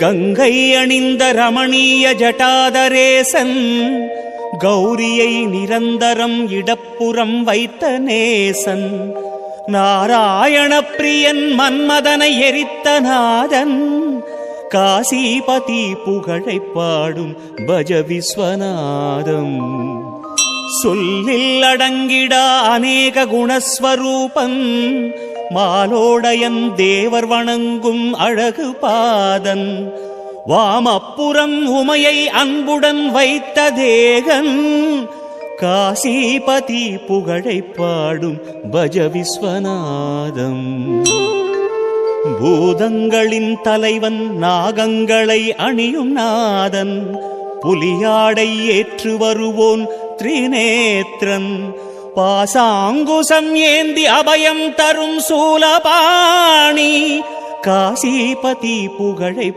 கங்கை அணிந்த ரமணீய ஜட்டாதரேசன், கௌரியை நிரந்தரம் இடப்புறம் வைத்த நேசன், நாராயண பிரியன் மன்மதனை எரித்த நாதன், காசிபதி புகழை பாடும் பஜ விஸ்வநாதம். சொல்லில் அடங்கிடா அநேக குணஸ்வரூபன், மாலோடையன் தேவர் வணங்கும் அழகு பாதன், வாமப்புறம் உமையை அன்புடன் வைத்த தேகன், காசிபதி புகழை பாடும் பஜ விஸ்வநாதம். பூதங்களின் தலைவன் நாகங்களை அணியும் நாதன், புலியாடை ஏற்று வருவோன் திரிநேத்ரன், பாசாங்குசம் ஏந்தி அபயம் தரும் சூலபாணி, காசிபதி புகழை